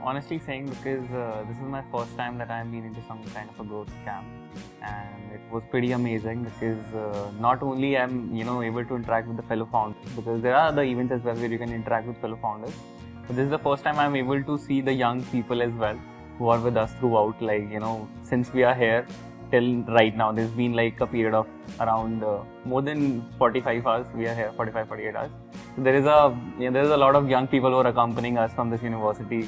honestly saying because this is my first time that I'm been into some kind of a growth camp, and it was pretty amazing because not only I'm able to interact with the fellow founders, because there are other events as well where you can interact with fellow founders, but this is the first time I'm able to see the young people as well who are with us throughout. Like since we are here till right now, there's been like a period of around more than 45 hours. We are here 45-48 hours. So there is a lot of young people who are accompanying us from this university.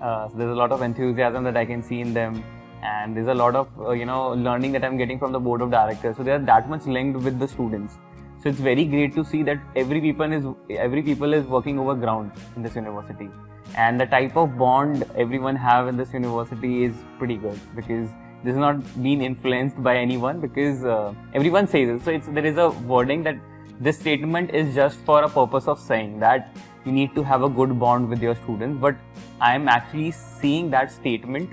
So there's a lot of enthusiasm that I can see in them, and there's a lot of learning that I'm getting from the board of directors. So they are that much linked with the students. So it's very great to see that every people is working over ground in this university, and the type of bond everyone have in this university is pretty good because this is not being influenced by anyone, because everyone says it. So there is a wording that this statement is just for a purpose of saying that you need to have a good bond with your students, but I am actually seeing that statement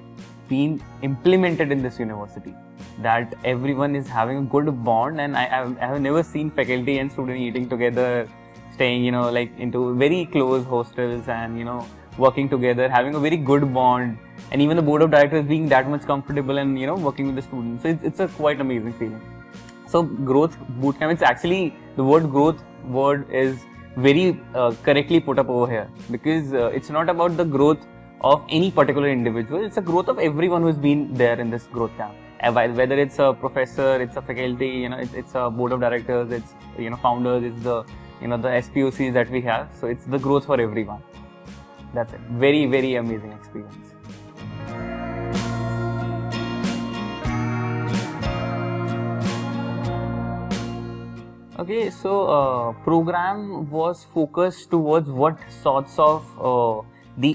being implemented in this university, that everyone is having a good bond, and I have never seen faculty and student eating together, staying like into very close hostels and working together, having a very good bond, and even the board of directors being that much comfortable and working with the students. So it's a quite amazing feeling. So growth bootcamp, it's actually the word growth word is very correctly put up over here, because it's not about the growth of any particular individual, it's a growth of everyone who's been there in this growth camp. Whether it's a professor, it's a faculty, it's a board of directors, it's founders, it's the the SPOCs that we have. So it's the growth for everyone. That's it. Very, very amazing experience. Okay, so program was focused towards what sorts of the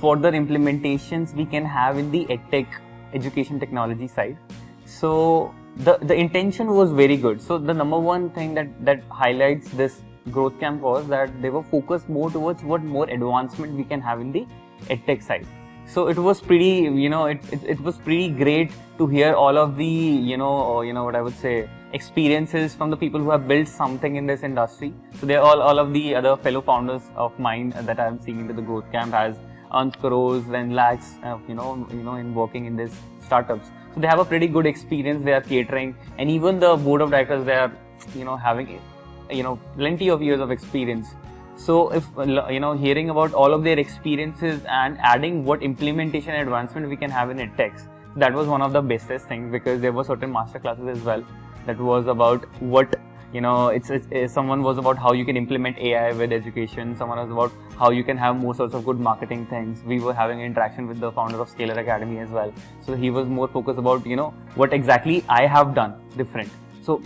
further implementations we can have in the edtech education technology side. So the intention was very good. So the number one thing that highlights this growth camp was that they were focused more towards what more advancement we can have in the edtech side. So it was pretty it was pretty great to hear all of the what I would say experiences from the people who have built something in this industry. So they're all of the other fellow founders of mine that I'm seeing into the growth camp has earned crores and lakhs in working in these startups. So they have a pretty good experience. They are catering, and even the board of directors, they are having plenty of years of experience. So if hearing about all of their experiences and adding what implementation and advancement we can have in edtech, that was one of the bestest things, because there were certain master classes as well that was about what someone was about how you can implement AI with education, someone was about how you can have more sorts of good marketing things. We were having interaction with the founder of Scalar Academy as well, so he was more focused about what exactly I have done different. So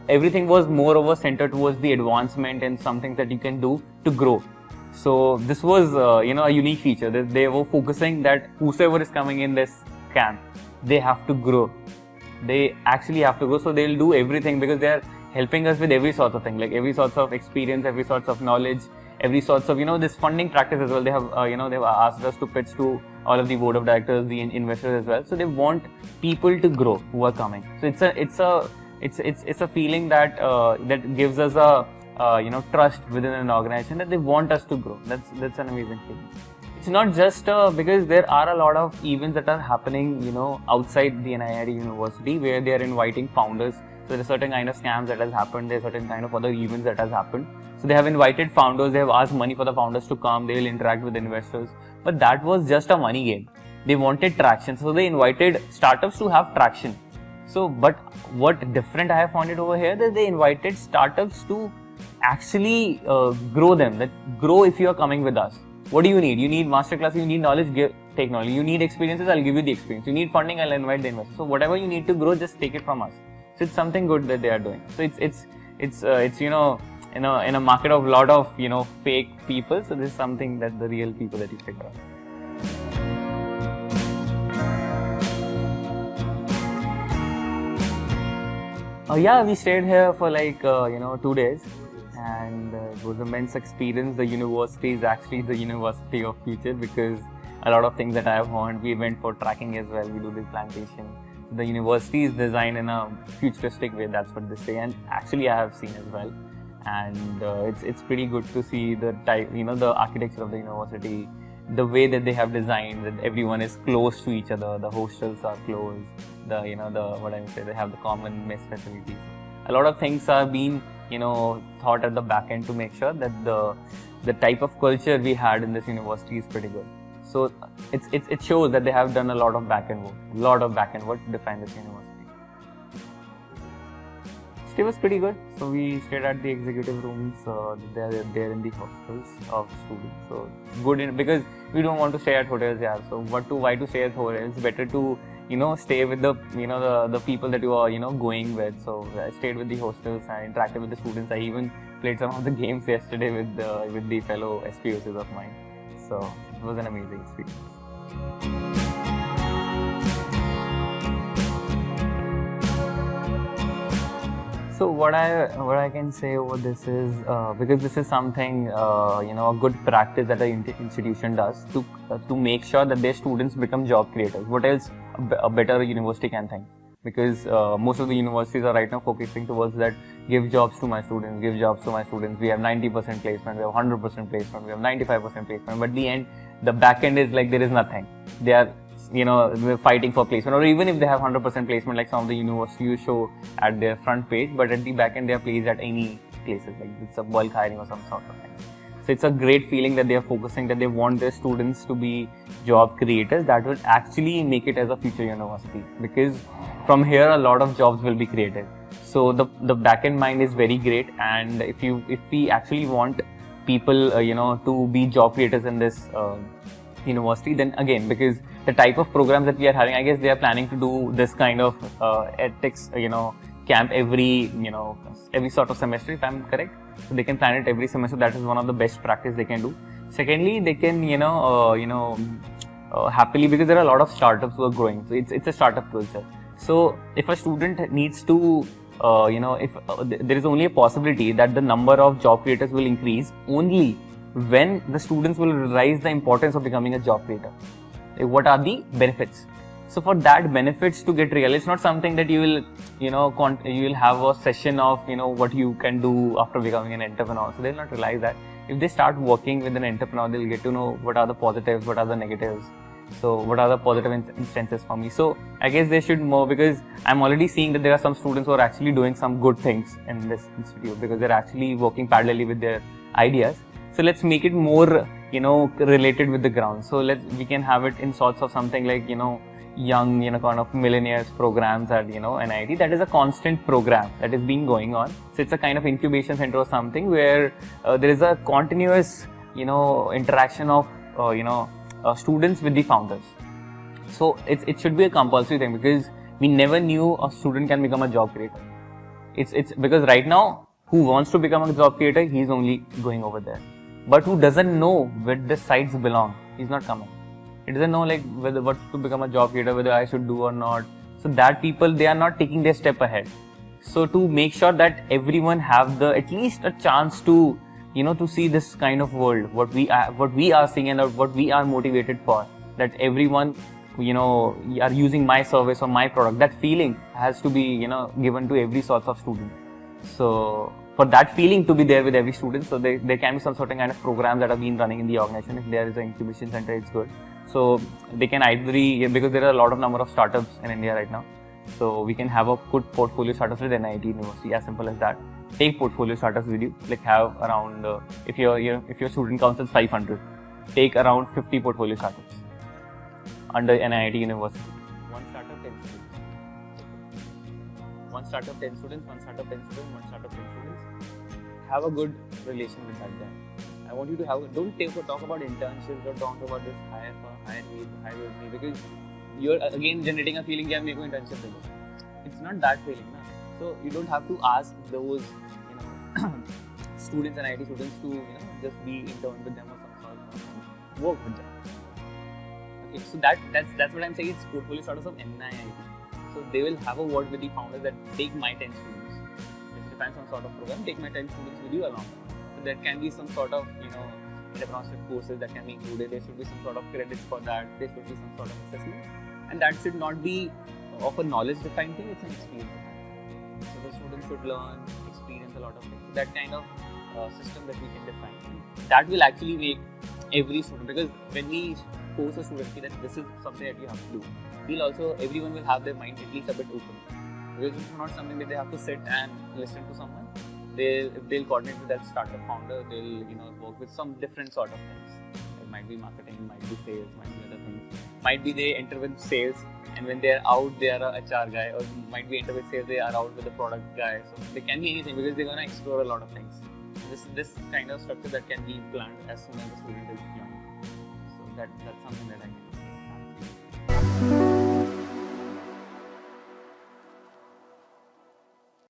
everything was moreover centered towards the advancement and something that you can do to grow. So this was a unique feature that they were focusing that whosoever is coming in this camp, they have to grow. They actually have to grow. So they'll do everything because they are helping us with every sort of thing, like every sorts of experience, every sorts of knowledge, every sorts of this funding practice as well. They have they've asked us to pitch to all of the board of directors, the investors as well. So they want people to grow who are coming. So it's a feeling that that gives us a trust within an organization that they want us to grow. That's an amazing feeling. It's not just because there are a lot of events that are happening outside the NIIT university where they are inviting founders. So there's a certain kind of scams that has happened. There's certain kind of other events that has happened. So they have invited founders. They have asked money for the founders to come. They will interact with investors. But that was just a money game. They wanted traction. So they invited startups to have traction. So, but what different I have found it over here, that they invited startups to actually grow them. That grow if you are coming with us. What do you need? You need masterclass. You need knowledge. Take knowledge. You need experiences. I'll give you the experience. You need funding. I'll invite the investors. So whatever you need to grow, just take it from us. So it's something good that they are doing. So it's in a market of lot of fake people. So this is something that the real people that you figure out. Yeah, we stayed here for like 2 days, and it was an immense experience. The university is actually the university of future, because a lot of things that I have learned, we went for tracking as well. We do this plantation. The university is designed in a futuristic way. That's what they say, and actually I have seen as well. And it's pretty good to see the type, the architecture of the university, the way that they have designed, that everyone is close to each other, the hostels are close, they have the common mess facilities. A lot of things are being, thought at the back end to make sure that the type of culture we had in this university is pretty good. So it shows that they have done a lot of back end work to define this university. Stay was pretty good. So we stayed at the executive rooms. They're in the hostels of students. So good because we don't want to stay at hotels. Yeah. So why to stay at hotels? It's better to stay with the people that you are going with. So I stayed with the hostels. I interacted with the students. I even played some of the games yesterday with the fellow SPOCs of mine. So it was an amazing experience. So what I can say over this is because this is something a good practice that an institution does to make sure that their students become job creators. What else a better university can think? Because most of the universities are right now focusing towards that. Give jobs to my students. Give jobs to my students. We have 90% placement. We have 100% placement. We have 95% placement. But the end, the back end is like there is nothing. They are they're fighting for placement, or even if they have 100% placement, like some of the universities show at their front page, but at the back end they are placed at any places, like it's a bulk hiring or some sort of thing. So it's a great feeling that they are focusing, that they want their students to be job creators that will actually make it as a future university, because from here a lot of jobs will be created. So the back end mind is very great, and if we actually want people to be job creators in this university, then again, because the type of programs that we are having, I guess they are planning to do this kind of ethics camp every sort of semester, if I'm correct. So they can plan it every semester. That is one of the best practice they can do. Secondly, they can happily, because there are a lot of startups who are growing, so it's a startup culture. So if a student needs to if there is only a possibility that the number of job creators will increase only when the students will realize the importance of becoming a job creator. What are the benefits? So for that benefits to get real, it's not something that you will you will have a session of what you can do after becoming an entrepreneur. So they'll not realize that. If they start working with an entrepreneur, they'll get to know what are the positives, what are the negatives. So what are the positive instances for me? So I guess they should more, because I'm already seeing that there are some students who are actually doing some good things in this institute, because they're actually working parallelly with their ideas. So let's make it more related with the ground. So we can have it in sorts of something like young kind of millionaires programs at NIT. That is a constant program that is being going on. So it's a kind of incubation center or something where there is a continuous interaction of students with the founders. So it should be a compulsory thing, because we never knew a student can become a job creator. It's because right now, who wants to become a job creator, he's only going over there. But who doesn't know where the sites belong, he's not coming. It doesn't know like what to become a job creator, whether I should do or not. So that people, they are not taking their step ahead. So to make sure that everyone have at least a chance to to see this kind of world, what we are seeing and what we are motivated for, that everyone are using my service or my product, that feeling has to be given to every sort of student. So for that feeling to be there with every student, so there can be some sort of kind of programs that have been running in the organization. If there is an incubation center, it's good. So they can either, because there are a lot of number of startups in India right now, so we can have a good portfolio startups with NIT University, as simple as that. Take portfolio startups with you, like have around if your student count is 500, take around 50 portfolio startups under NIT University. One startup, 10 students. One startup, 10 students. One startup, 10 students. One startup, 10 students. Have a good relation with that guy. I want you to don't talk about internships, don't talk about this hire me, because you're again generating a feeling that make internship. It's not that feeling, na? So you don't have to ask those students and IT students to just be intern with them or some sort of work with them. Okay, so that's what I'm saying. It's portfolio startups of NIT. So they will have a word with the founders that take my 10 students. Let's define some sort of program. Take my 10 students with you along. So there can be some sort of entrepreneurship courses that can be included. There should be some sort of credits for that. There should be some sort of assessment, and that should not be of a knowledge defined thing. It's an experience. So the students should learn, experience a lot of things. So that kind of system that we can define. That will actually make every student, because when we force a student that this is something that you have to do, everyone will have their mind at least a bit open, because it's not something that they have to sit and listen to someone. If they'll coordinate with that startup founder, they'll work with some different sort of things. It might be marketing, might be sales, might be other things. Might be they enter with sales, and when they're out, they are a HR guy, or might be enter with sales, they are out with a product guy. So they can be anything, because they're gonna explore a lot of things. This kind of structure that can be planned as soon as the student is young. So that's something that I can.